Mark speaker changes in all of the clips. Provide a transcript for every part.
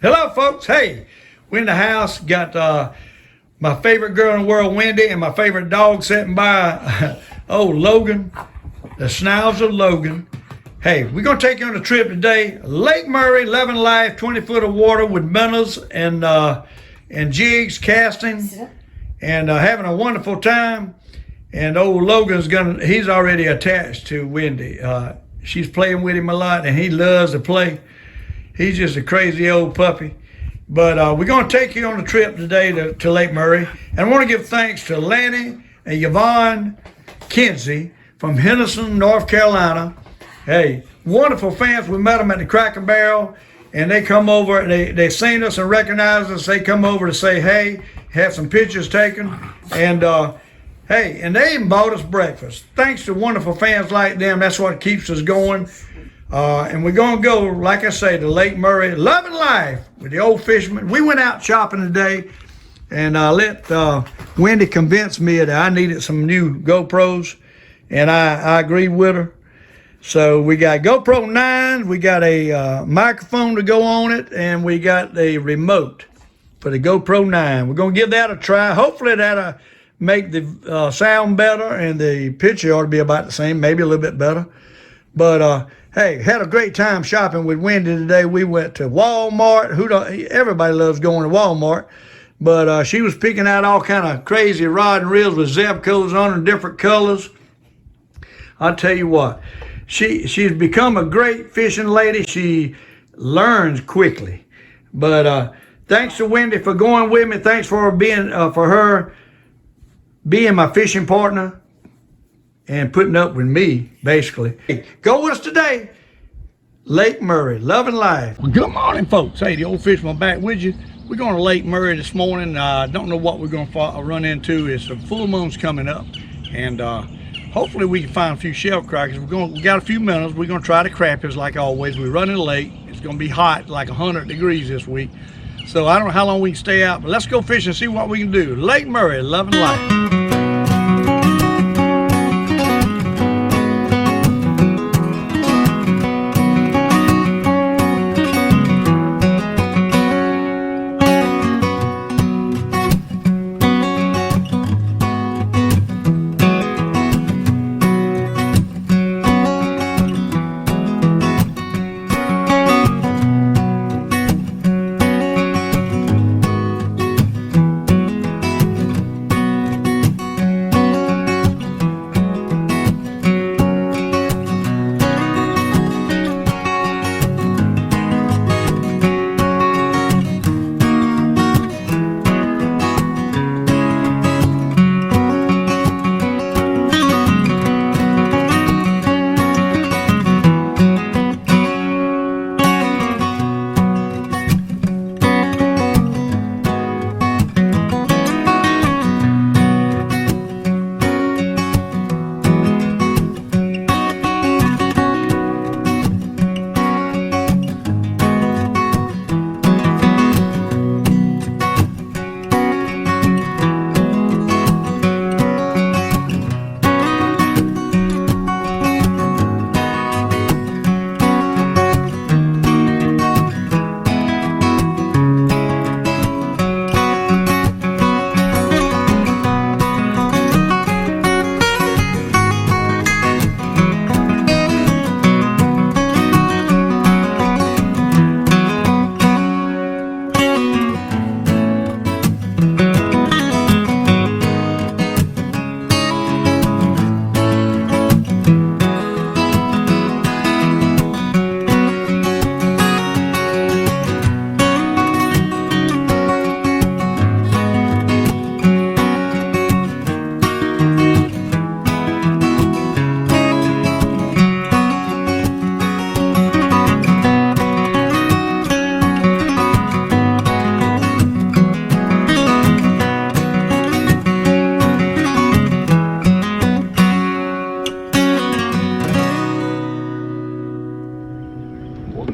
Speaker 1: Hello, folks. Hey, we're in the house. Got my favorite girl in the world, Wendy, and my favorite dog sitting by, old Logan, the Schnauzer Logan. Hey, we're going to take you on a trip today. Lake Murray, loving life, 20 foot of water with minnows and jigs casting and having a wonderful time. And old Logan's he's already attached to Wendy. She's playing with him a lot and he loves to play. He's just a crazy old puppy. But we're going to take you on a trip today to Lake Murray. And I want to give thanks to Lanny and Yvonne Kinsey from Henderson, North Carolina. Hey, wonderful fans. We met them at the Cracker Barrel, and they come over. They seen us and recognized us. They come over to say hey, have some pictures taken, and hey, and they even bought us breakfast. Thanks to wonderful fans like them, that's what keeps us going. And we're gonna go, like I say, to Lake Murray, loving life with the Old Fisherman. We went out shopping today, and let Wendy convince me that I needed some new GoPros, and I agreed with her. So we got GoPro 9, we got a microphone to go on it, and we got a remote for the GoPro 9. We're gonna give that a try. Hopefully that'll make the sound better, and the picture ought to be about the same, maybe a little bit better. But hey, had a great time shopping with Wendy today. We went to Walmart. Everybody loves going to Walmart. But she was picking out all kind of crazy rod and reels with zip codes on them, different colors. I'll tell you what, she's become a great fishing lady. She learns quickly. But thanks to Wendy for going with me. Thanks for her being my fishing partner and putting up with me, basically. Hey, go with us today, Lake Murray, loving life. Well, good morning, folks. Hey, the Old Fisherman back with you. We're going to Lake Murray this morning. Don't know what we're going to run into. It's a full moon's coming up, and hopefully we can find a few shell crackers. We got a few minnows. We're going to try the crappies like always. We're running late. It's going to be hot, like 100 degrees this week. So I don't know how long we can stay out, but let's go fish and see what we can do. Lake Murray, loving life.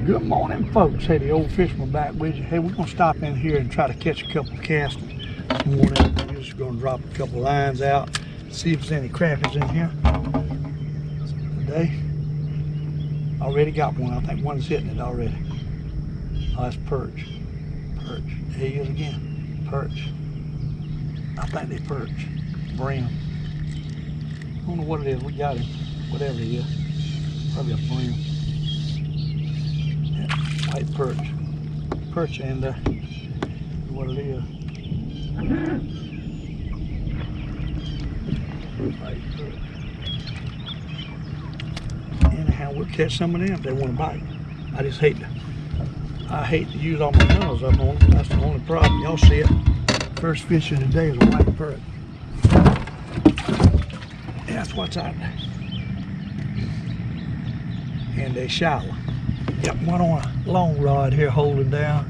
Speaker 1: Good morning, folks. Hey, the Old Fisherman back with you. Hey, we're going to stop in here and try to catch a couple of casts this morning. We're just going to drop a couple lines out, see if there's any crappies in here today. Already got one. I think one's hitting it already. Oh, that's perch. Perch. There he is again. Perch. I think they perch. Brim. I don't know what it is. We got him. Whatever it is. Probably a brim. Yeah, white perch. Perch and what it is. White perch. Anyhow, we'll catch some of them if they want to bite. I just hate to use all my minnows up on them. That's the only problem. Y'all see it. First fish of the day is a white perch. Yeah, that's what's out there. And they shallow. Got one on a long rod here holding down.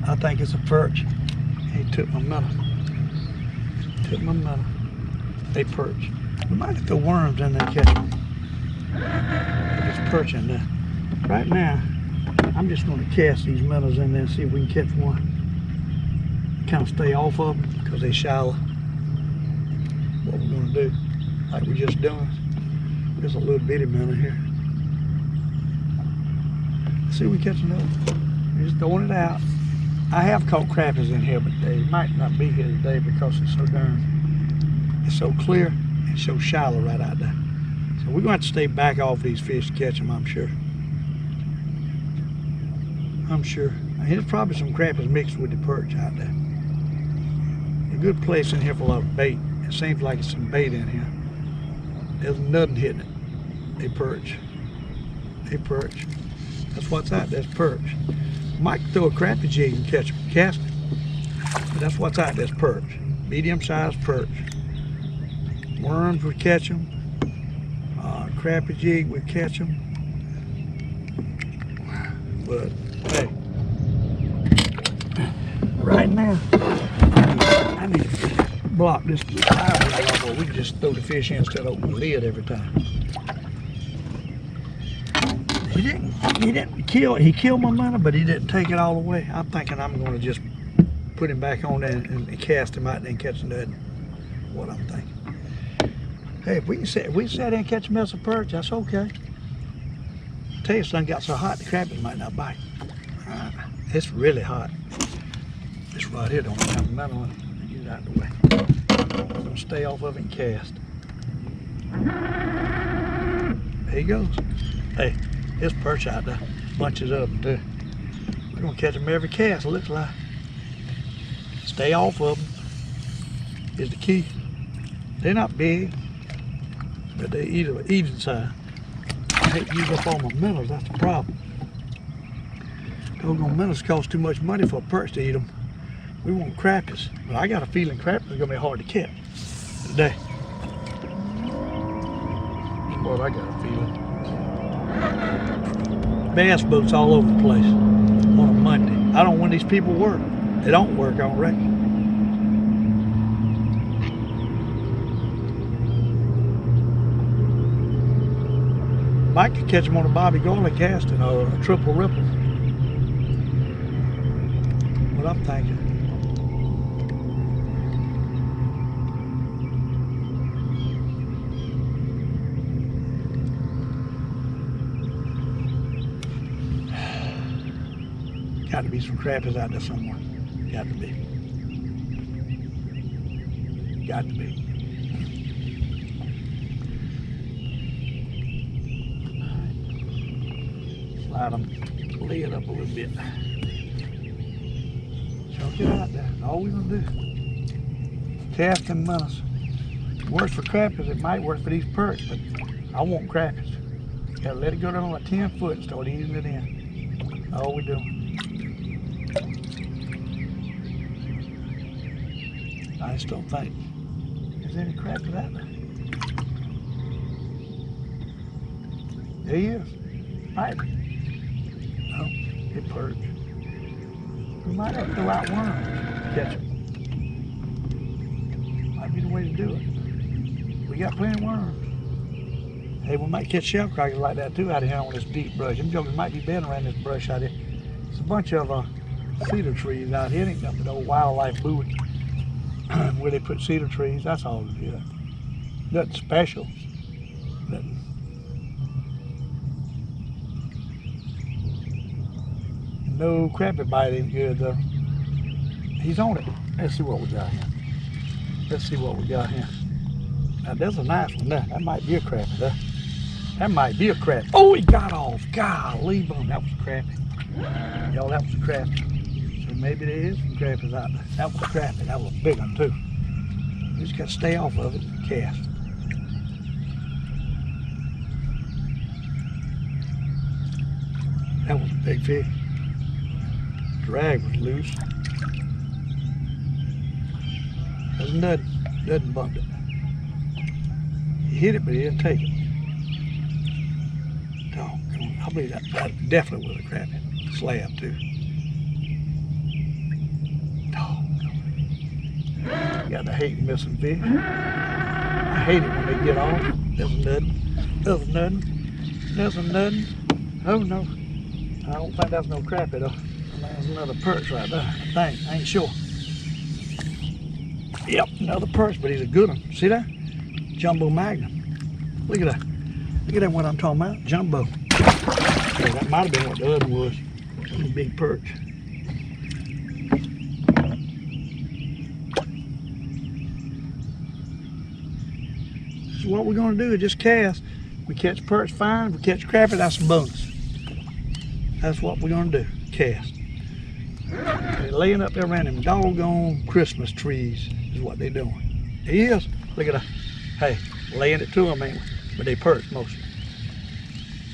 Speaker 1: I think it's a perch. He took my minnow. Took my minnow. They perch. We might throw worms in there and catch them. There's perch in there. Right now, I'm just going to cast these minnows in there and see if we can catch one. Kind of stay off of them because they shallow. What we're going to do, like we're just doing, there's a little bitty minnow here. Let's see if we catch another. We're just throwing it out. I have caught crappies in here, but they might not be here today because it's so clear and so shallow right out there. So we're going to have to stay back off these fish to catch them, I'm sure. There's probably some crappies mixed with the perch out there. A good place in here for a lot of bait. It seems like it's some bait in here. There's nothing hitting it. They perch. They perch. That's what's out there. That's perch. Might throw a crappie jig and catch them, cast it. But that's what's out there. That's perch. Medium-sized perch. Worms would catch them. Crappie jig would catch them. But hey, right now, I need to block this fire. We can just throw the fish in instead of open the lid every time. He didn't kill. He killed my minnow, but he didn't take it all away. I'm thinking I'm going to just put him back on there and cast him out and then catch another. What I'm thinking. Hey, if we sit there and catch a mess of perch, that's okay. Tell you, something got so hot the crappies might not bite. It's really hot. This right here don't have a minnow on it. Get it out of the way. I'm gonna stay off of it and cast. There he goes. Hey, there's perch out there. Bunches of them too. We're gonna catch them every cast, it looks like. Stay off of them is the key. They're not big, but they eating size. I hate to use up all my minnows, that's the problem. Doggone minnows cost too much money for a perch to eat them. We want crappies, but I got a feeling crappies are gonna be hard to catch today. That's what I got a feeling. Bass boats all over the place on a Monday. I don't know when these people work. They don't work, I don't reckon. Might could catch them on a Bobby Garland casting or a triple ripple. What I'm thinking. Got to be some crappies out there somewhere. Got to be. Got to be. Slide them lid up a little bit. Choke it out there. That's all we're gonna do. Casting minnows. Works for crappies. It might work for these perch, but I want crappies. You gotta let it go down like 10 foot and start easing it in. That's all we're doing. I just don't think there's any crappies out there. There he is. Right. No, it perch. We might have to throw out worms to catch them. Might be the way to do it. We got plenty of worms. Hey, we might catch shell crackers like that too out of here on this deep brush. Them jokers might be bedding around this brush out here. It's a bunch of cedar trees out here. It ain't nothing but old wildlife buoy where they put cedar trees. That's all it is. Nothing special. Nothing. No crappie bite ain't good though. He's on it. Let's see what we got here. Let's see what we got here. Now, there's a nice one there. That might be a crappie there. That might be a crappie. Oh, he got off. Golly, boom. That was a crappie. Y'all, that was a crappie. So maybe there is some crappies out there. That was a crappie. That was a big one, too. You just got to stay off of it and cast. That was a big fish. Drag was loose. That was nothing. Nothing bumped it. He hit it, but he didn't take it. Doggone. I believe that definitely was a crappie. Slab, too. Doggone. Got to hate missing fish. I hate it when they get off. There's nothing. There's nothing. There's nothing. Oh, no. I don't think that's no crappie, though. There's another perch right there, I think. I ain't sure. Yep, another perch, but he's a good one. See that? Jumbo Magnum. Look at that. Look at that one I'm talking about. Jumbo. Yeah, that might have been what the other was. A big perch. So what we're going to do is just cast. We catch perch, fine. If we catch crappie, that's a bonus. That's what we're going to do. Cast. They're laying up there around them doggone Christmas trees is what they're doing. He is. Look at that. Hey, laying it to them, ain't we? But they perch mostly.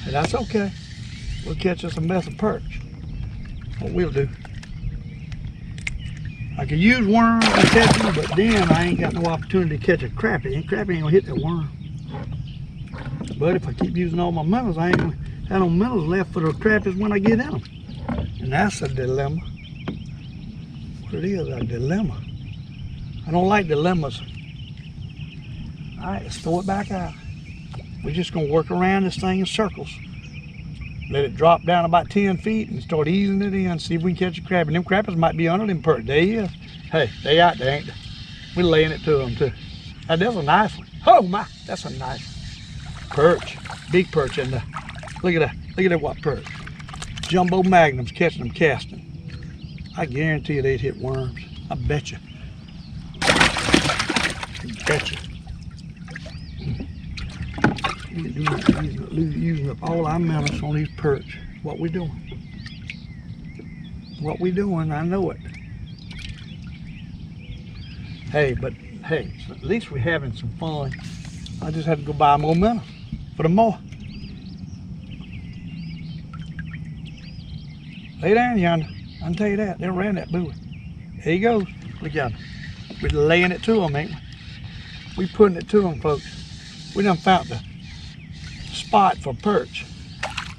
Speaker 1: And that's okay. We'll catch us a mess of perch. What we'll do. I could use worms to catch them, but then I ain't got no opportunity to catch a crappie. And crappie ain't gonna hit that worm. But if I keep using all my minnows, I ain't gonna have no minnows left for the crappies when I get in them. And that's a dilemma. What it is, a dilemma. I don't like dilemmas. All right, let's throw it back out. We're just gonna work around this thing in circles. Let it drop down about 10 feet and start easing it in, see if we can catch a crappie. And them crappies might be under them perch. There he is. Hey, they out there, ain't they? We're laying it to them too. Hey, that's a nice one. Oh my, that's a nice perch. Big perch in there. Look at that. Look at that what perch. Jumbo Magnums catching them casting. I guarantee you they'd hit worms. I bet you. I bet you. Using up all our minnows on these perch. What we doing? What we doing, I know it. Hey, but hey, so at least we're having some fun. I just had to go buy more minnows for the more. Lay down yonder. I can tell you that. They ran that buoy. There he goes. Look yonder. We're laying it to them, ain't we? We putting it to them, folks. We done found the spot for perch.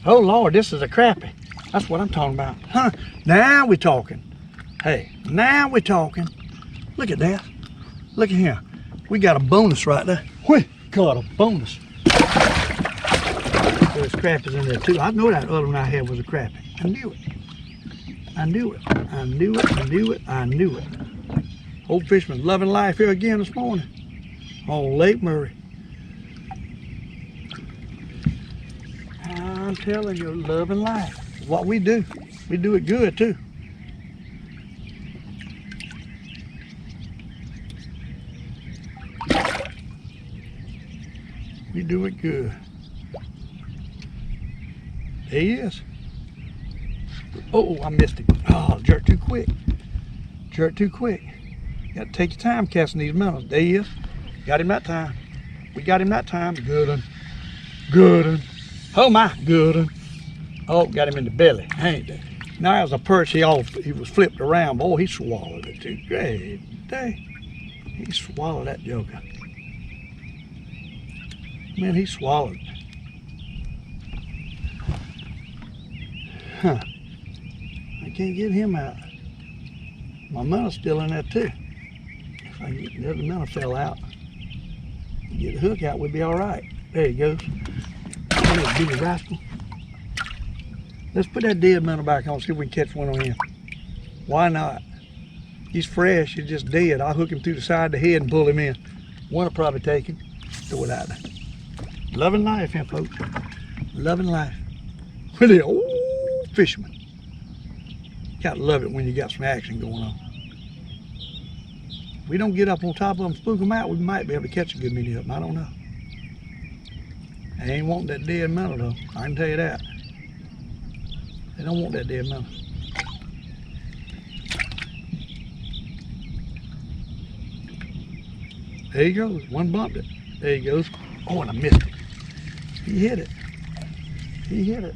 Speaker 1: Oh Lord, this is a crappie. That's what I'm talking about. Huh? Now we're talking. Hey, now we're talking. Look at that. Look at here. We got a bonus right there. We got a bonus. There's crappies in there too. I know that other one I had was a crappie. I knew it. I knew it. I knew it. I knew it. I knew it. Old Fisherman loving life here again this morning on Lake Murray. I'm telling you, loving life. What we do. We do it good too. We do it good. There he is. Oh, I missed him. Oh, jerked too quick. Jerked too quick. You got to take your time casting these minnows. There he is. Got him that time. We got him that time. Good one. Good one. Oh my, good one. Oh, got him in the belly. Ain't that? Now as a perch, he was flipped around. Boy, he swallowed it too. Great day. He swallowed that joker. Man, he swallowed it. Huh. I can't get him out. My minnow's still in there too. If I can get the other minnow fell out, get the hook out, we'll be all right. There he goes. That big rascal. Let's put that dead minnow back on, see if we can catch one on him. Why not? He's fresh, he's just dead. I'll hook him through the side of the head and pull him in. One will probably take him. Throw it out there. Loving life here, folks. Loving life. Really old fisherman. Gotta love it when you got some action going on. If we don't get up on top of them, spook them out, we might be able to catch a good many of them. I don't know. They ain't wanting that dead minnow though. I can tell you that. They don't want that dead minnow. There he goes. One bumped it. There he goes. Oh, and I missed it. He hit it. He hit it.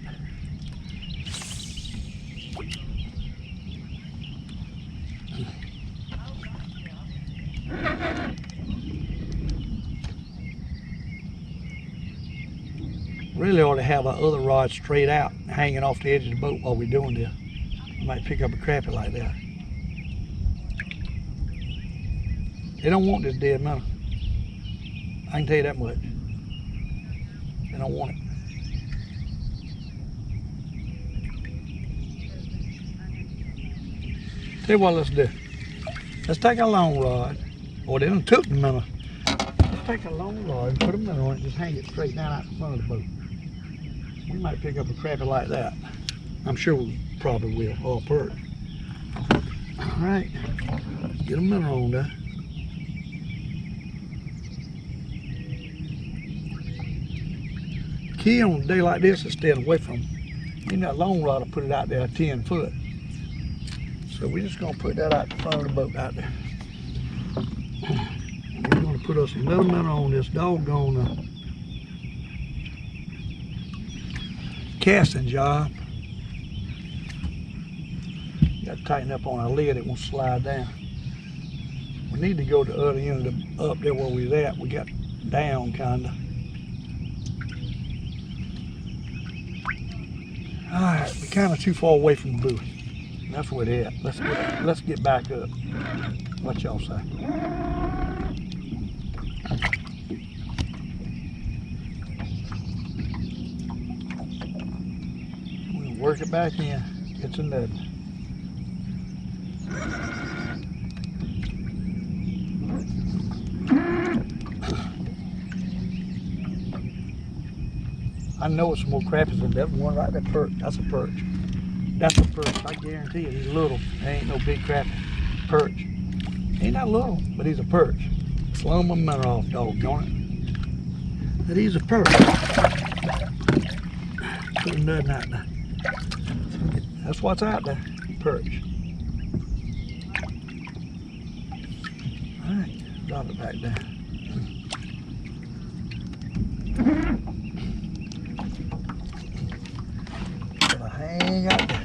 Speaker 1: Really ought to have our other rod straight out, hanging off the edge of the boat while we're doing this. We might pick up a crappie like that. They don't want this dead minnow. I can tell you that much. They don't want it. Tell you what, let's do. Let's take a long rod. Oh, they done took the minnow. Let's take a long rod and put a minnow on it, just hang it straight down out in front of the boat. We might pick up a crappie like that. I'm sure we probably will, or a perch. All right, get a minnow on there. Key on a day like this is staying away from them. You know, that long rod will put it out there 10 foot. So we're just gonna put that out in front of the boat out there. We're gonna put us another minnow on this doggone casting job. Got to tighten up on our lid, it won't slide down. We need to go to the other end of the, up there where we was at. We got down kinda. Alright, we're kinda too far away from the buoy. That's where it is. Let's get back up. What y'all say? We'll work it back in. It's a nut. I know it's some more crappies than that one right there. Perch. That's a perch. That's a perch. I guarantee you, he's little. There ain't no big crappie. Perch. Ain't that little, but he's a perch. Slow my minnow off, doggone it. But he's a perch. Put a nut out there. That's what's out there. Perch. All right, drop it back down. Hang out there.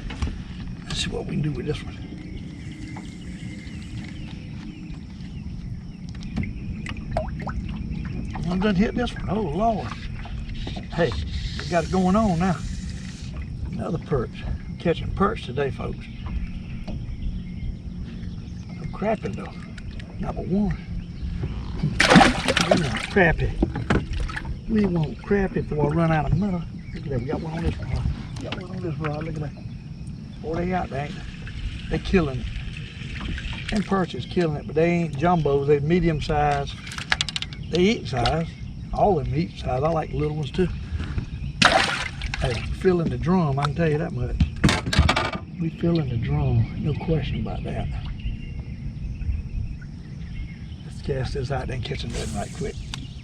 Speaker 1: Let's see what we can do with this one. I'm done hit this one. Oh Lord. Hey, we got it going on now. Another perch. I'm catching perch today, folks. No crappie though. Number one. We want crappie. We want crappie before I run out of minnow. Look at that. We got one on this one. Got one on this rod, look at that. Oh, they out there, ain't they? They killing it. And perch is killing it, but they ain't jumbos, they medium size. They eat size. All of them eat size. I like the little ones too. Hey, filling the drum, I can tell you that much. We filling the drum, no question about that. Let's cast this out there and catch that right quick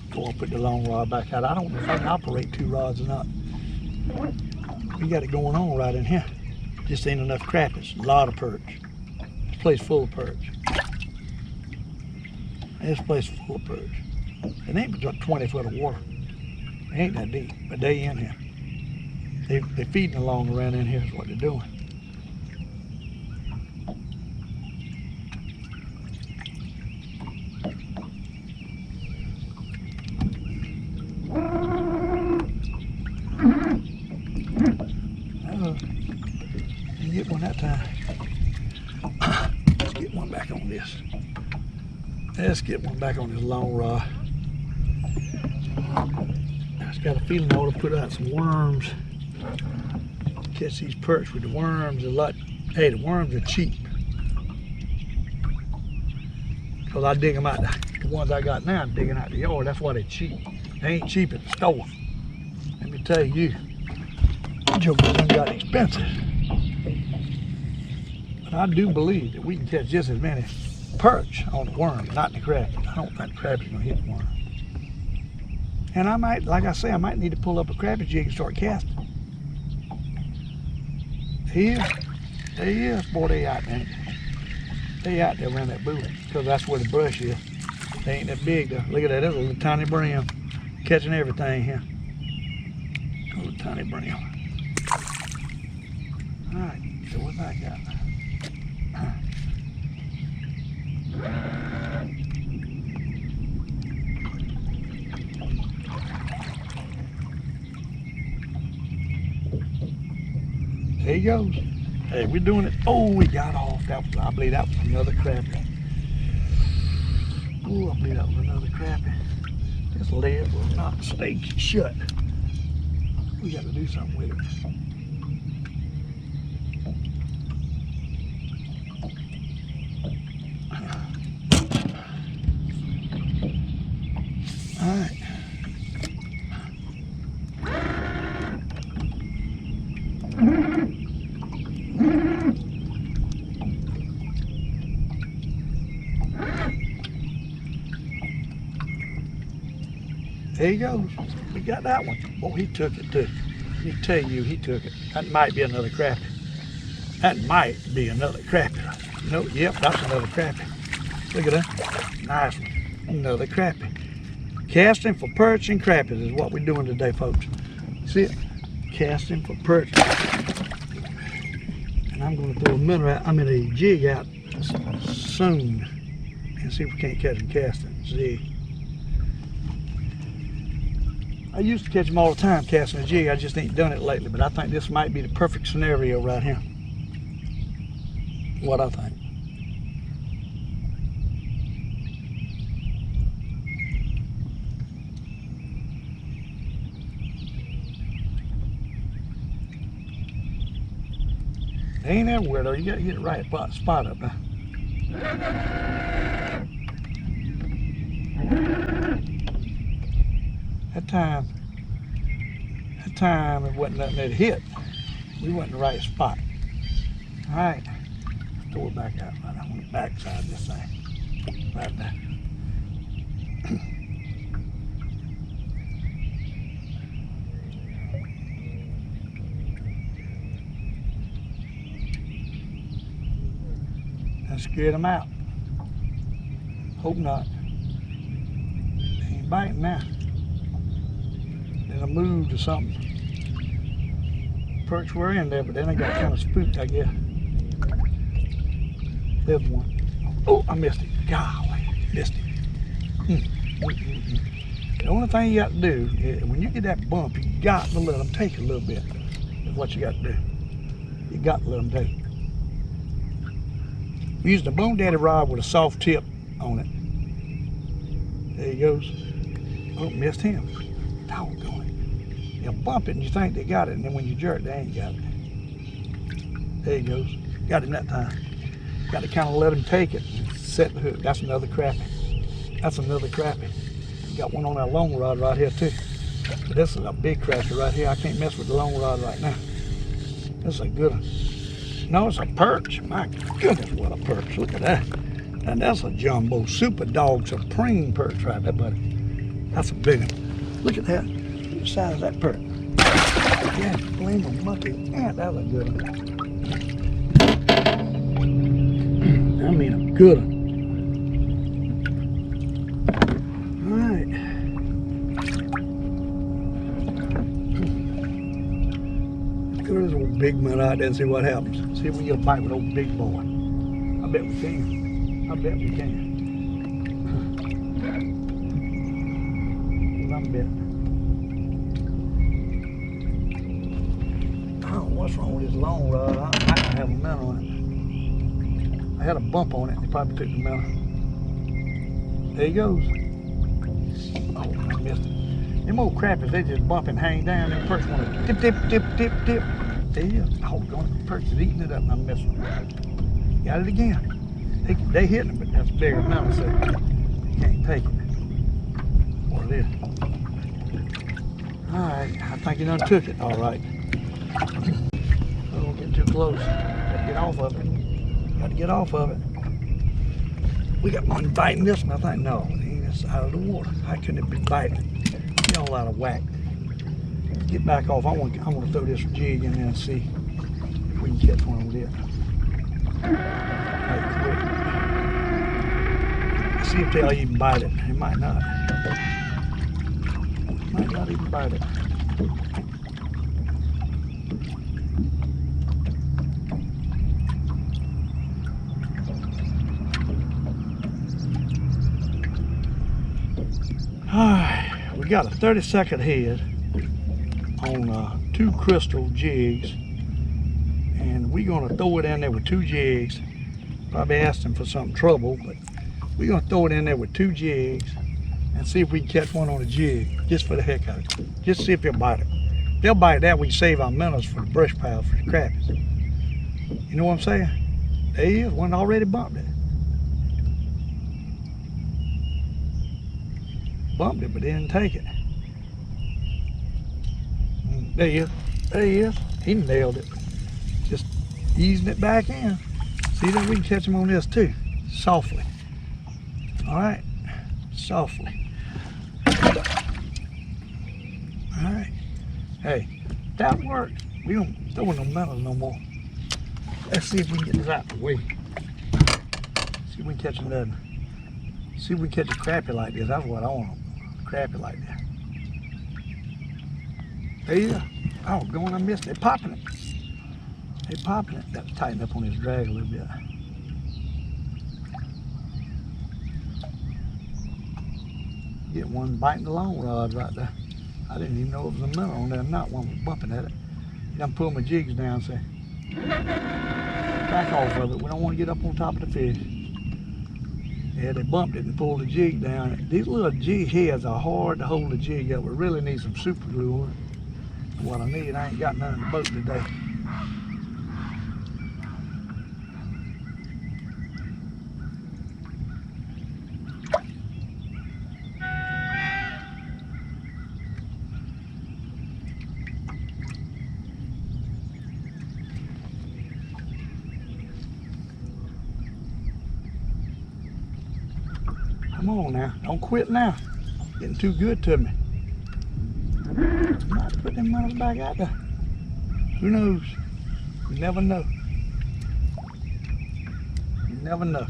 Speaker 1: before I put the long rod back out. I don't know if I can operate 2 rods or not. We got it going on right in here. Just ain't enough crappies. A lot of perch. This place full of perch. This place full of perch. It ain't but 20 foot of water. It ain't that deep, but they in here. They feeding along around in here is what they're doing. Didn't get one that time. Let's get one back on this. Let's get one back on this long rod. I just got a feeling I ought to put out some worms. Catch these perch with the worms a lot. Hey, the worms are cheap. Because I dig them out, the ones I got now, I'm digging out the yard. That's why they're cheap. They ain't cheap at the store. Let me tell you, jokers done got expensive. But I do believe that we can catch just as many perch on the worm, not the crappie. I don't think the crappie's gonna hit the worm. And I might, like I say, I might need to pull up a crappie jig and start casting. There he is. Boy, they out there. They out there around that buoy, because that's where the brush is. They ain't that big though. Look at that, there's a little tiny brim catching everything here. A little tiny brim. All right, so what I got? There he goes. Hey, we're doing it. Oh, we got off. That was, I believe that was another crappie. Oh, I believe that was another crappie. This lid will not stay shut. We got to do something with it. All right. There he goes. We got that one. Oh, he took it too. Let me tell you, he took it. That might be another crappie. That might be another crappie. No, yep, that's another crappie. Look at that. Nice one. Another crappie. Casting for perch and crappies is what we're doing today, folks. See it? Casting for perch. And I'm going to throw a minnow out, a jig out soon. And see if we can't catch them casting. See. I used to catch them all the time casting a jig. I just ain't done it lately, but I think this might be the perfect scenario right here. What I think. They ain't everywhere though. You gotta get the right spot up now. That time it wasn't nothing that hit. We wasn't in the right spot. All right, throw it back out right on the back side of this thing. Right there. That scared them out. Hope not. They ain't biting now. Then I moved or something. Perch were in there, but then I got kind of spooked, I guess. There's one. Oh, I missed it. Golly, missed it. The only thing you got to do is when you get that bump, you got to let them take a little bit. That's what you got to do. You got to let them take. We're using a Bone Daddy rod with a soft tip on it. There he goes. Oh, missed him. Doggone it. You bump it and you think they got it, and then when you jerk, they ain't got it. There he goes. Got him that time. Got to kind of let him take it and set the hook. That's another crappie. That's another crappie. Got one on that long rod right here too. But this is a big crappie right here. I can't mess with the long rod right now. This is a good one. No, it's a perch. My goodness, what a perch. Look at that. And that's a jumbo super dog supreme perch right there, buddy. That's a big one. Look at that. Look at the size of that perch. Yeah, blame a monkey. Yeah, that was a good one. I mean a good one. All right. Let's go to this old big man out there and see what happens. See if we get a bite with old big boy. I bet we can. I bet we can. I bet. I don't know what's wrong with this long rod. I might have a minnow on it. I had a bump on it. They probably took the minnow. There he goes. Oh, I missed it. Them old crappies, they just bump and hang down. Them perch want to tip, tip, tip, tip, tip. There he is. Oh, going the perch is eating it up and I'm missing it. Got it again. They hitting it, but that's a bigger minnow, so you can't take it. What it is. All right, I think you done took it. All right. Don't get too close. Gotta get off of it. Got to get off of it. We got one biting this one. I think, no, it's out of the water. How couldn't it be biting? Y'all out of whack. Get back off. I want to throw this jig in there and see if we can catch one over there. Right quick. See if they'll even bite it. They might not. Might not even bite it. We got a 30-second head on 2 crystal jigs, and we're gonna throw it in there with 2 jigs. Probably asked them for some trouble, but we're gonna throw it in there with 2 jigs and see if we can catch one on a jig, just for the heck of it. Just see if they'll bite it. If they'll bite that, we can save our minnows for the brush pile for the crappies. You know what I'm saying? There he is, one already bumped it. Bumped it, but didn't take it. There he is. There he is. He nailed it. Just easing it back in. See that we can catch him on this too. Softly. All right. Softly. All right. Hey, that worked. We don't throw no minnows no more. Let's see if we can get this out the way. See if we can catch another. See if we can catch a crappie like this. That's what I want. Crappie like that. There you go. Oh, going, I missed it. They're popping it. They're popping it. Got to tighten up on this drag a little bit. Get one biting the long rod right there. I didn't even know it was a minnow on there. Not one was bumping at it. I'm pulling my jigs down, say, back off of it. We don't want to get up on top of the fish. Yeah, they bumped it and pulled the jig down. These little jig heads are hard to hold the jig up. We really need some super glue on it. What I need, I ain't got none in the boat today. Come on now, don't quit now. Getting too good to me. Might put them minnows back out there. Who knows? You never know. You never know.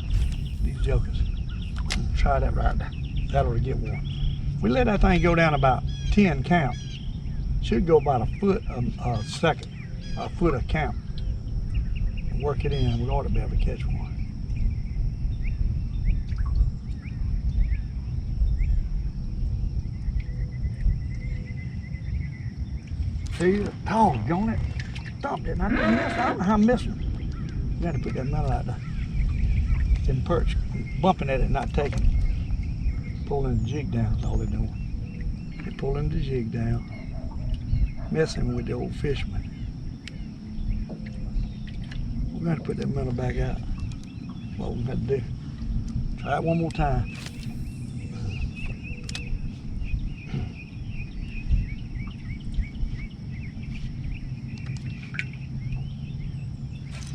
Speaker 1: These jokers. Try that right there. That'll get one. We let that thing go down about 10 count. Should go about a foot a second, a foot a count. And work it in. We ought to be able to catch one. See, doggone it. Thumped it, and I didn't miss. I don't know how I missed him. You got to put that minnow out there. Then perch, bumping at it, not taking it. Pulling the jig down is all they're doing. They're pulling the jig down. Messing with the Old Fisherman. We're going to put that minnow back out. That's what we got to do. Try it one more time.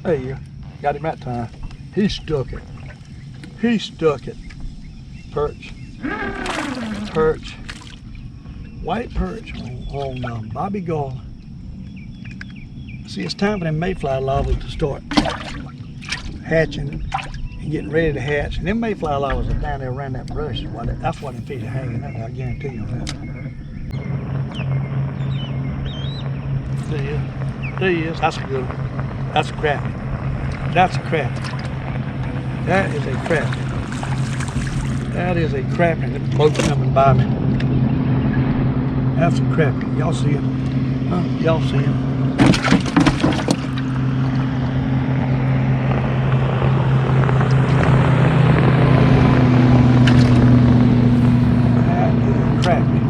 Speaker 1: There you go. Got him that time. He stuck it. He stuck it. Perch. Perch. White perch on Bobby Garland. See, it's time for them mayfly larvae to start hatching and getting ready to hatch. And them mayfly larvae are down there around that brush. That's why them fish are hanging out there, I guarantee you that. There he is. There he is. That's a good one. That's a crappie. That's a crappie. That is a crappie. That is a crappie. The boat's coming by me. That's a crappie. Y'all see him? Huh? Y'all see him? That is a crappie.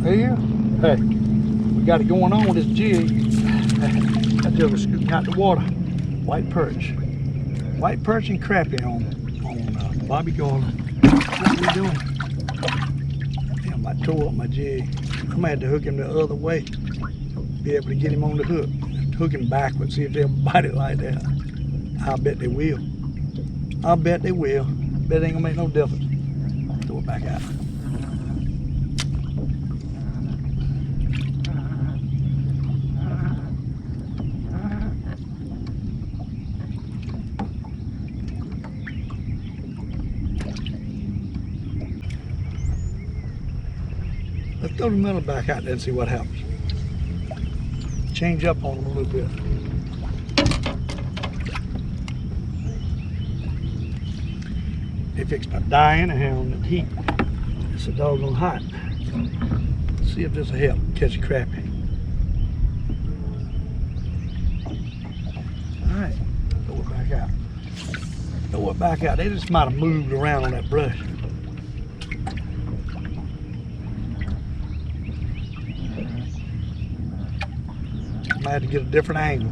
Speaker 1: Here, hey, we got it going on with this jig. That jig was scooting out the water. White perch. White perch and crappie on Bobby Garland. What we doing? Damn, I tore up my jig. I'm gonna have to hook him the other way.
Speaker 2: be able to get him on the hook. Hook him backwards, see if they'll bite it like that. I'll bet they will. I'll bet they will. Bet it ain't gonna make no difference. Throw it back out. Let's throw the minnow back out there and see what happens. Change up on them a little bit. They fixed to die anyhow in the heat. It's a doggone hot. Let's see if this will help catch a crappie. Alright, throw it back out. Throw it back out. They just might have moved around on that brush. Might have to get a different angle.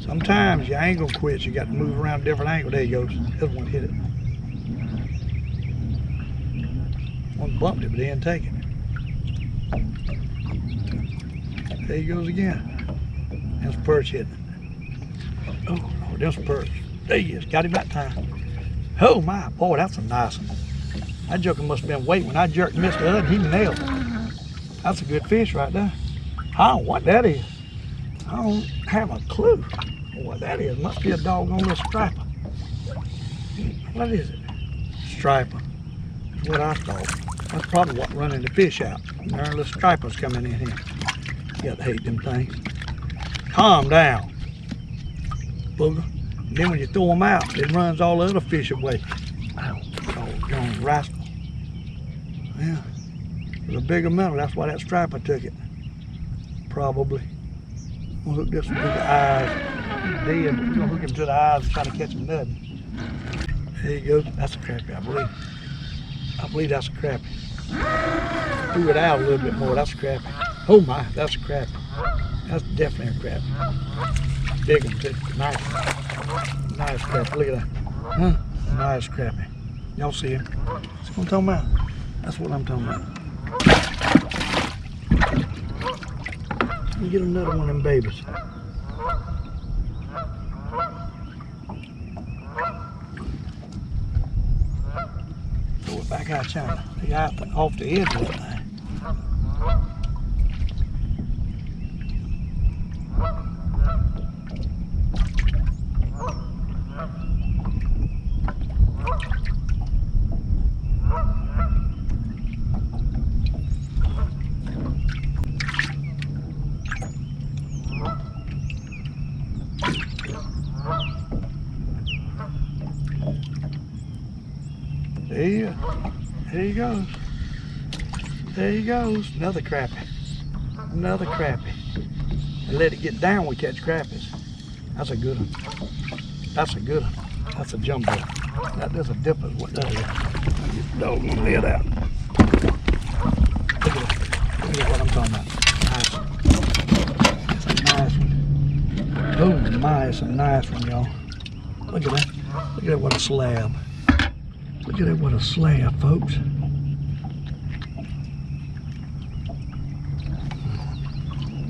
Speaker 2: Sometimes your angle quits, you got to move around a different angle. There he goes. This one hit it. One bumped it, but he didn't take it. There he goes again. That's perch hitting it. Oh, Lord, that's perch. There he is. Got him that time. Oh, my. Boy, that's a nice one. That joker must have been waiting. When I jerked and missed the other, he nailed it. That's a good fish right there. I don't know what that is. I don't have a clue what that is. Must be a doggone little striper. What is it? Striper. That's what I thought. That's probably what running the fish out. There are little stripers coming in here. You got to hate them things. Calm down, booger. And then when you throw them out, it runs all the other fish away. Ow, doggone rascal. Yeah, it was a bigger minnow. That's why that striper took it. Probably. We'll hook this one to the eyes. He's dead, but we're gonna hook him to the eyes and try to catch him nutting. There he goes. That's a crappie, I believe. I believe that's a crappie. Threw it out a little bit more. That's a crappie. Oh my, that's a crappie. That's definitely a crappie. Big one too. Nice. Nice crappie. Look at that. Huh? Nice crappie. Y'all see him? That's what I'm talking about. That's what I'm talking about. Let me get another one of them babies. Throw it back out, China. They got off the edge of that thing. There he goes. There he goes. Another crappie. Another crappie. And let it get down, we catch crappies. That's a good one. That's a good one. That's a jumbo. That's a dipper, what that is. Get the doggone lid out. Look at it. Look at what I'm talking about. Nice. That's a nice one. Oh my, it's a nice one, y'all. Look at that. Look at that, what a slab. Look at that, what a slab, folks.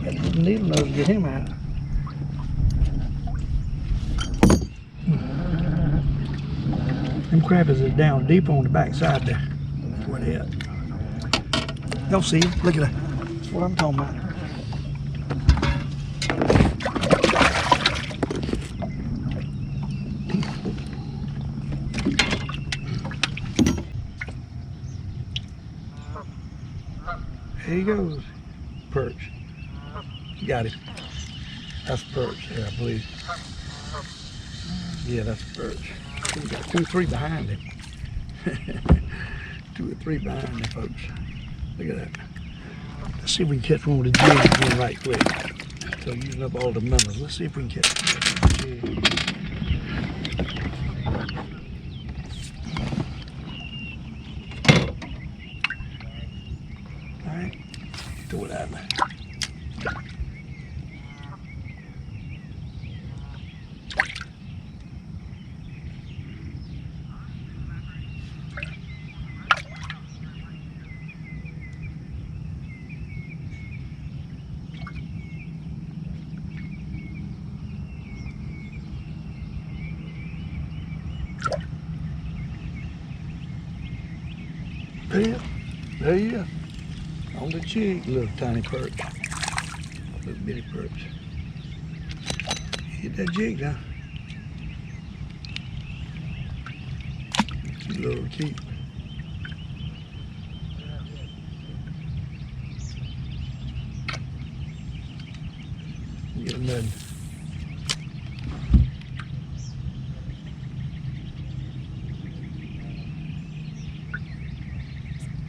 Speaker 2: That needle nose to get him out. Them crappies is down deep on the back side there. That's where they at. Y'all see it? Look at that. That's what I'm talking about. There he goes. Perch. You got him. That's perch there, I believe. Yeah, that's perch. We got 2 or 3 behind him. 2 or 3 behind him, folks. Look at that. Let's see if we can catch one with a jig again right quick. So using up all the minnows. Let's see if we can catch one with a jig. Throw it out there. it. There he is. On the jig, little tiny perch. Little bitty perch. Hit that jig now. Cute little keep. Get him in.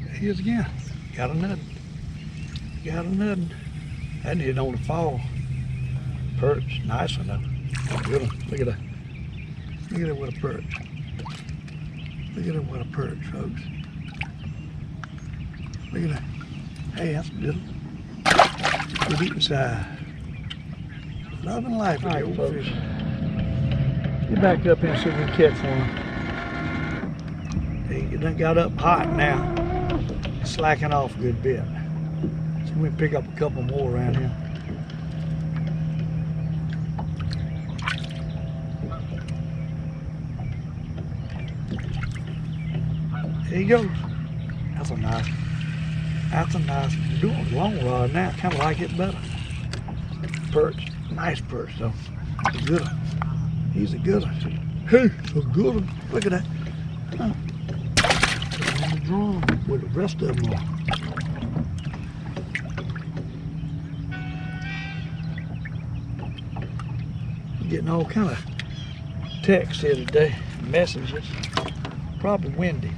Speaker 2: There he is again. Got a nut. Got a nut. That needed on the fall. Perch. Nice one though. Good one. Look at that. Look at that, what a perch. Look at that, what a perch, folks. Look at that. Hey, that's a good one. Good eating size. Loving life with the old fish. Get back up here and see if we can catch one. Hey, it done got up hot now. It's slacking off a good bit. So we can pick up a couple more around here. There he goes. That's a nice one. We're doing a long rod now. Kind of like it better. Perch. Nice perch though. He's a good one. He's a good one. Hey, a good one. Look at that. Huh. Put him in the drum with the rest of them on. Getting all kind of texts here today. Messages. Probably windy.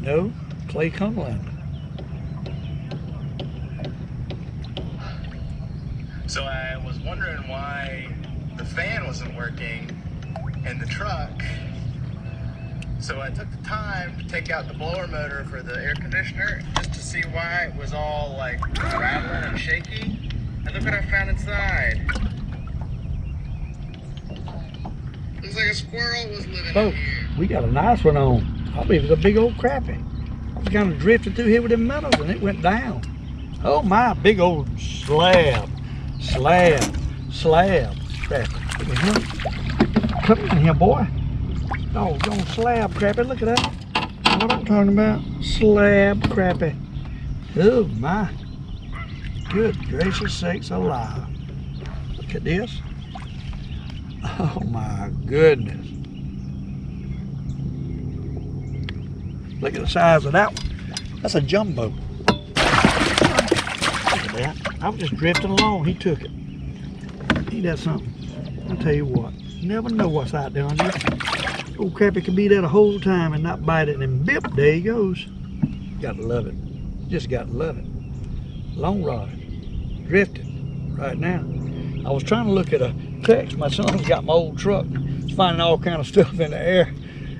Speaker 2: No, Clay Cumberland.
Speaker 3: So I was wondering why the fan wasn't working in the truck. So I took the time to take out the blower motor for the air conditioner just to see why it was all like rattling and shaky. And look what I found inside. Looks like a squirrel was living in here.
Speaker 2: We got a nice one on. I believe it's a big old crappie. I was kind of drifting through here with them minnows and it went down. Oh my, big old slab. Slab crappie. Look at him. Come in here, boy. Doggone slab crappie. Look at that. What I'm talking about. Slab crappie. Oh my. Good gracious sakes alive. Look at this. Oh my goodness. Look at the size of that one. That's a jumbo. Look at that. I was just drifting along. He took it. Ain't that something? I'll tell you what. You never know what's out there on this. Old crappie could be there the whole time and not bite it, and bip, there he goes. Gotta love it. Just gotta love it. Long rod. Drifting right now. I was trying to look at a text. My son's got my old truck. He's finding all kind of stuff in the air.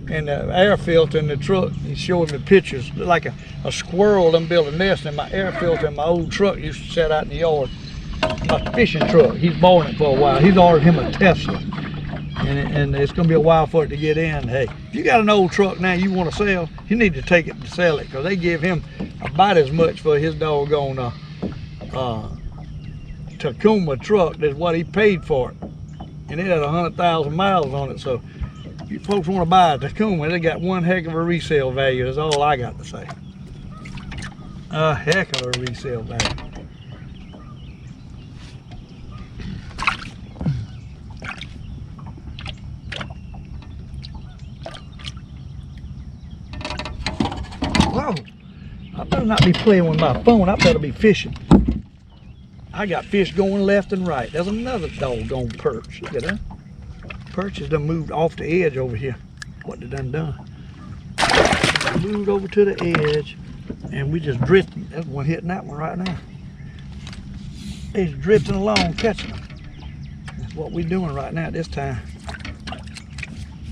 Speaker 2: And the air filter in the truck, he's showing me pictures. Look like a squirrel done built a nest in my air filter in my old truck used to set out in the yard. My fishing truck, he's borrowing it for a while. He's ordered him a Tesla. And it's gonna be a while for it to get in. Hey, if you got an old truck now you wanna sell, you need to take it to sell it, because they give him about as much for his doggone Tacoma truck as what he paid for it. And it had 100,000 miles on it, so if you folks want to buy a Tacoma, they got one heck of a resale value. That's all I got to say. A heck of a resale value. Whoa! I better not be playing with my phone. I better be fishing. I got fish going left and right. There's another doggone perch. Look at that. Perch has done moved off the edge over here. What they done? Moved over to the edge, and we just drifting. There's one hitting that one right now. He's drifting along, catching them. That's what we're doing right now at this time.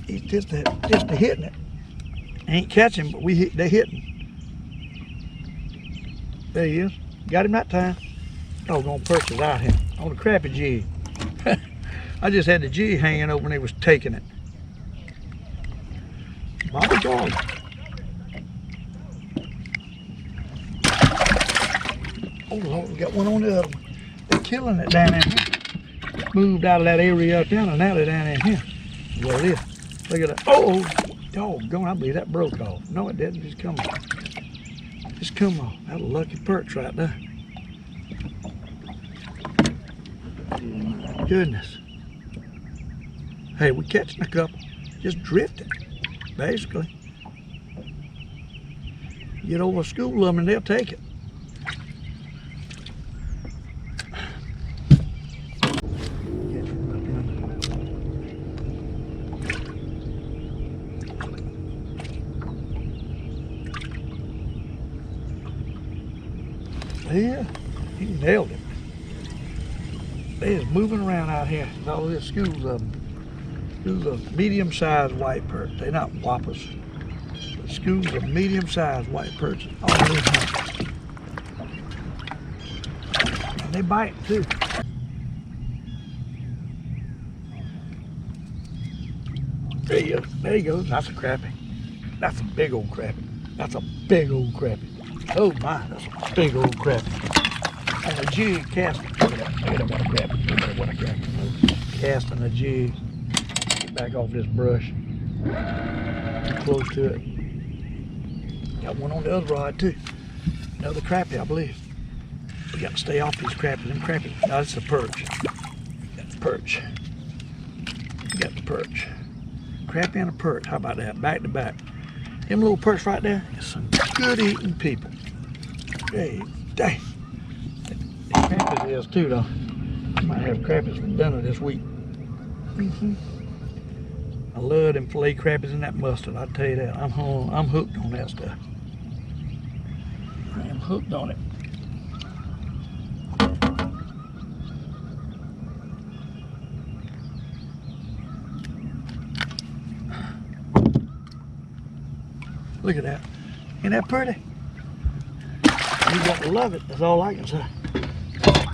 Speaker 2: He's just hitting it. Ain't catching, but they're hitting. There he is. Got him that time. Doggone perch is out here on the crappie jig. I just had the jig hanging over and they was taking it. Bobby Garland. Oh Lord, we got one on the other one. They're killing it down in here. Moved out of that area up down and now they're down in here. What it is. Look at that. Oh, Doggone, I believe that broke off. No, it didn't. Just come off. Just come off. That's a lucky perch right there. My goodness. Hey, we're catching a couple. Just drifting, basically. Get over a school of them and they'll take it. Yeah, he nailed it. They is moving around out here. All this schools of them. Schools of medium-sized white perch. They're not whoppers. But schools of medium-sized white perch. All those hunts. And they bite too. There you go. There he goes. That's a crappie. That's a big old crappie. That's a big old crappie. Oh my, that's a big old crappie. And a jig casting. Look at that. Look at that, what a crappie. Look at that, what a crappie. Casting a jig. Get back off this brush. Too close to it. Got one on the other rod too. Another crappie, I believe. We got to stay off these crappies. Them crappies. No, that's a perch. That's a perch. We got the perch. Crappie and a perch. How about that? Back to back. Them little perch right there is some good eating people. Hey, dang. Crappies is too though. Might have crappies for dinner this week. I love them filet crappies and that mustard. I tell you that. I'm hooked on that stuff. I am hooked on it. Look at that. Ain't that pretty? You got to love it. That's all I can say.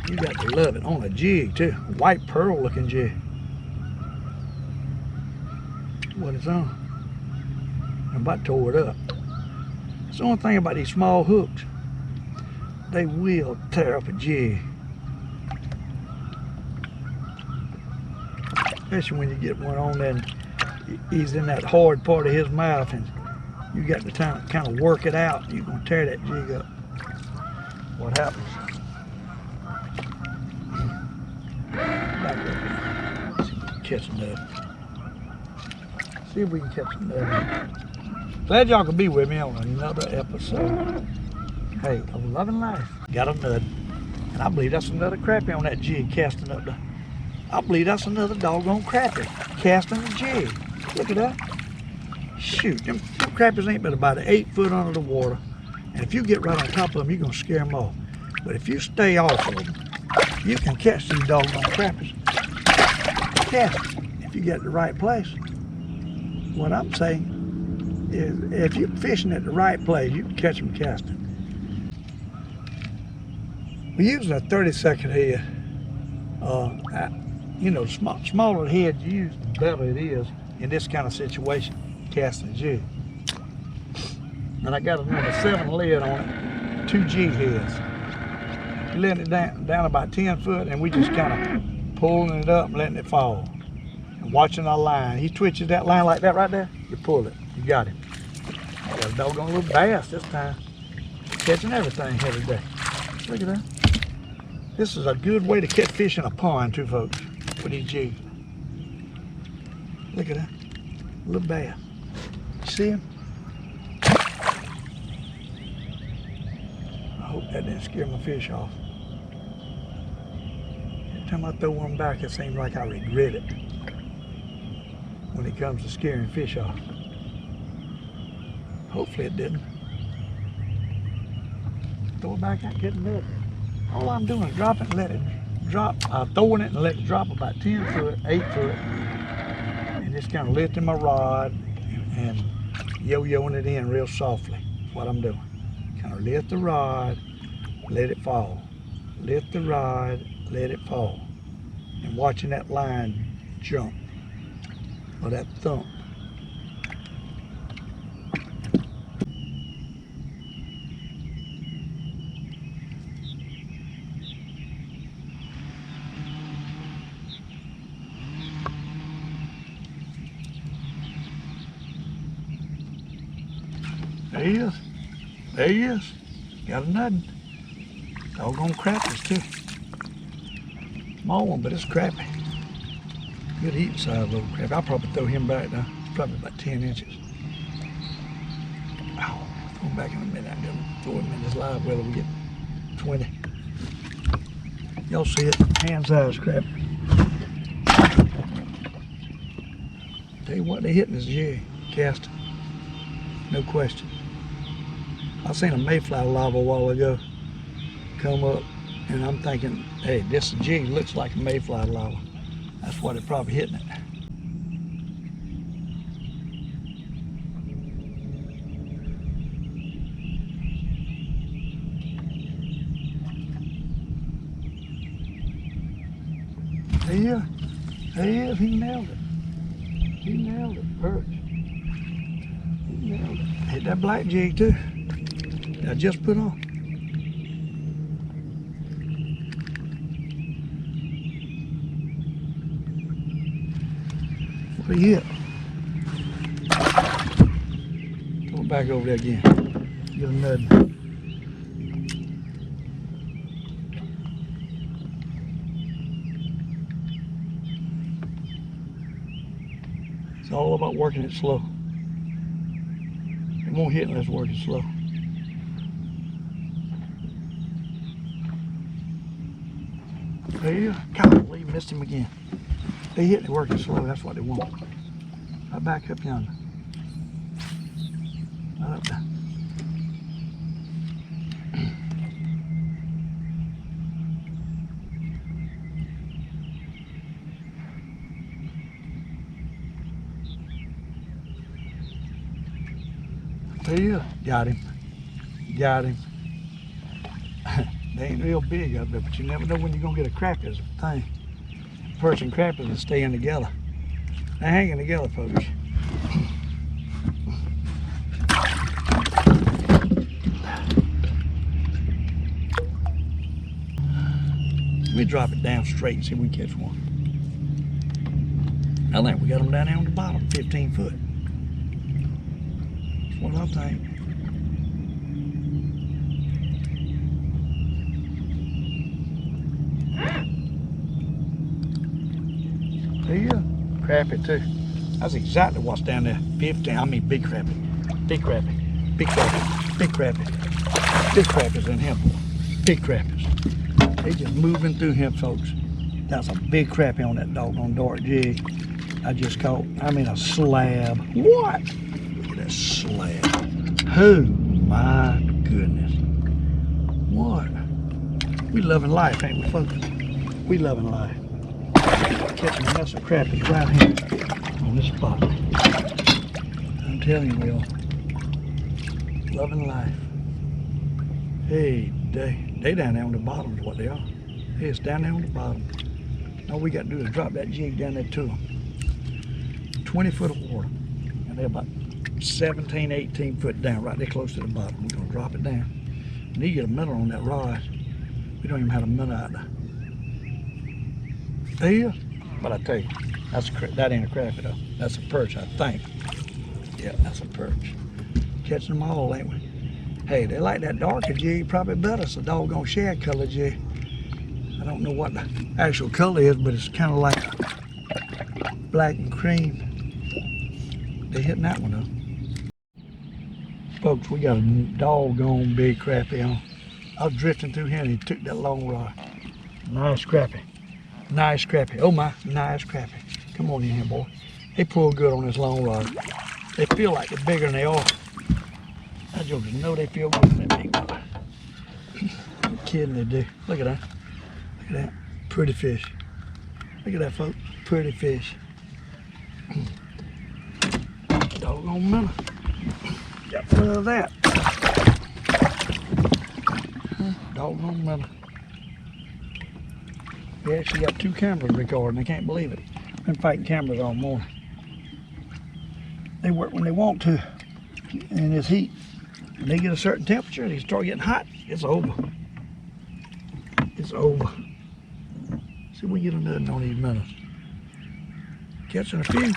Speaker 2: You got to love it. On a jig too. White pearl looking jig. What it's on. I'm about to tore it up. It's the only thing about these small hooks. They will tear up a jig. Especially when you get one on there and he's in that hard part of his mouth and you got the time to kind of work it out. You're going to tear that jig up. What happens? Catch another. See if we can catch another. Glad y'all could be with me on another episode. Hey, of Loving Life. Got a nut. And I believe that's another crappie on that jig casting up there. I believe that's another doggone crappie casting the jig. Look at that. Shoot, them crappies ain't but about 8 foot under the water. And if you get right on top of them, you're going to scare them off. But if you stay off of them, you can catch these doggone crappies. Cast if you get to the right place. What I'm saying is if you're fishing at the right place, you can catch them casting. We're using a 30-second head. You know, smaller the head you use, the better it is in this kind of situation, casting a jig. And I got a number 7 lead on it, 2 jig heads. Letting it down about 10 foot, and we just kind of pulling it up and letting it fall. And watching our line. He twitches that line like that right there, you pull it. You got him. Got a doggone little bass this time. Catching everything here today. Look at that. This is a good way to catch fish in a pond too, folks, with these jigs. Look at that. Little bass. See him? I hope that didn't scare my fish off. Every time I throw one back, it seems like I regret it when it comes to scaring fish off. Hopefully it didn't. Throw it back, I get nothing. All I'm doing is drop it and let it drop. I'm throwing it and let it drop about 10 foot, 8 foot, and just kind of lifting my rod and yo-yoing it in real softly. That's what I'm doing. Kind of lift the rod, let it fall. Lift the rod, let it fall. And watching that line jump, or that thump. There he is. There he is. Got a nutting. Doggone crappies too. Small one, but it's crappie. Good eating size little crappie. I'll probably throw him back now. Probably about 10 inches. Wow. Throw him back in a minute. I'm gonna throw him in this live well we get 20. Y'all see it? Hand size crap. Tell you what, they hitting this jig cast. No question. I seen a mayfly lava a while ago come up, and I'm thinking, hey, this jig looks like a mayfly lava. That's why they're probably hitting it. There he is. There he is. He nailed it. He nailed it. Perch. He nailed it. Hit that black jig too. I just put on. What he hit? Throw it back over there again. Get a nut. It's all about working it slow. It won't hit unless working slow. There you go. Golly, missed him again. They hit it working slow, that's what they want. I back up yonder. Right up there. There you go. Got him. Got him. They ain't real big up there, but you never know when you're gonna get a crappie is the thing. Perch and crappies are staying together. They're hanging together, folks. Let me drop it down straight and see if we can catch one. I think we got them down there on the bottom, 15 foot. That's what I think. There you go. Crappie too. That's exactly what's down there. 15, I mean big crappie. Big crappie. Big crappie. Big crappie. Big crappies in him. Big crappies. They just moving through him, folks. That's a big crappie on that doggone dark jig. I just caught, I mean a slab. What? Look at that slab. Oh my goodness. What? We loving life, ain't we, folks? We loving life. Catching a mess of crappies right here on this spot. I'm telling you, we are loving life. Hey, they down there on the bottom is what they are. Hey, it's down there on the bottom. All we got to do is drop that jig down there to them. 20 foot of water, and they're about 17, 18 foot down, right there close to the bottom. We're gonna drop it down. We need to get a minnow on that rod. We don't even have a minnow out there. There you go. But I tell you, that ain't a crappie though. That's a perch, I think. Yeah, that's a perch. Catching them all, ain't we? Hey, they like that darker jig probably better. It's a doggone shad color jig. I don't know what the actual color is, but it's kind of like black and cream. They hitting that one up. Folks, we got a doggone big crappie on. I was drifting through here and he took that long rod. Nice crappie. Nice crappie. Oh my, nice crappie. Come on in here, boy. They pull good on this long rod. They feel like they're bigger than they are. I jokers know they feel good when they big boy. I'm kidding, they do. Look at that. Look at that. Pretty fish. Look at that, folks. Pretty fish. Doggone minnow. Got rid of that. Doggone minnow. We actually got 2 cameras recording. I can't believe it. Been fighting cameras all morning. They work when they want to in this heat. When they get a certain temperature, they start getting hot. It's over. It's over. See if we get another on these minnows. Catching a few.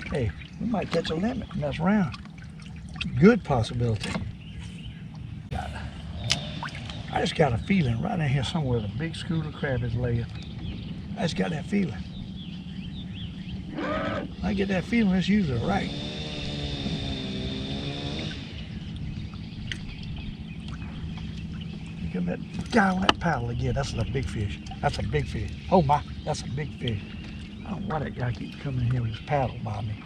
Speaker 2: Hey, we might catch a limit and mess around. Good possibility. I just got a feeling right in here somewhere the big school of crab is laying. I just got that feeling. I get that feeling, it's usually right. Look at that guy on that paddle again. That's a big fish. That's a big fish. Oh my, that's a big fish. I don't know why that guy keeps coming in here with his paddle by me.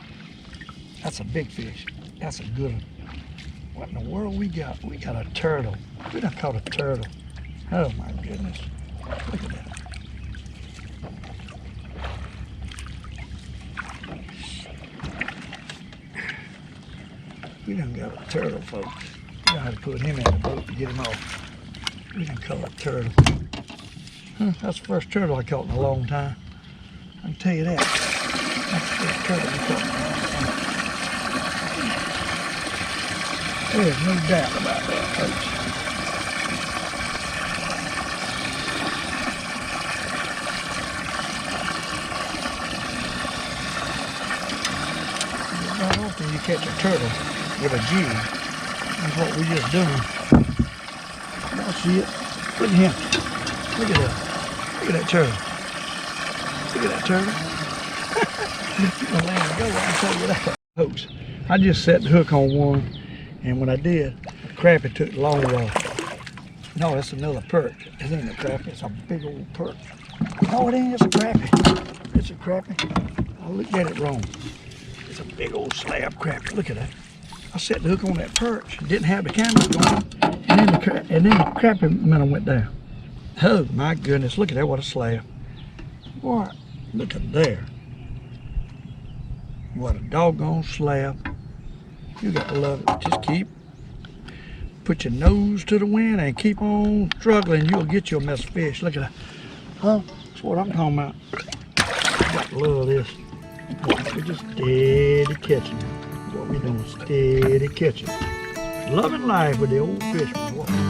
Speaker 2: That's a big fish. That's a good one. What in the world we got? We got a turtle. We done caught a turtle. Oh my goodness. Look at that. We done got a turtle, folks. We got to put him in the boat to get him off. We done caught a turtle. That's the first turtle I caught in a long time. I can tell you that. That's the first turtle we caught in a long time. There's no doubt about that, folks. Not often you catch a turtle with a jig. That's what we just done. Y'all see it? Look at him. Look at that. Look at that turtle. Look at that turtle. He's gonna let him go, I'll tell you that. Folks, I just set the hook on one. And when I did, the crappie took the long rod. No, it's another perch. It ain't a crappie, it's a big old perch. No, it ain't, it's a crappie. It's a crappie. I looked at it wrong. It's a big old slab crappie. Look at that. I set the hook on that perch, didn't have the camera going, and then the crappie minnow went down. Oh my goodness, look at that, what a slab. Boy, look at there. What a doggone slab. You got to love it. Just put your nose to the wind and keep on struggling. You'll get your mess of fish. Look at that. Huh? That's what I'm talking about. You got to love this. We're just steady catching. What we doing, steady catching. Loving life with the old fisherman.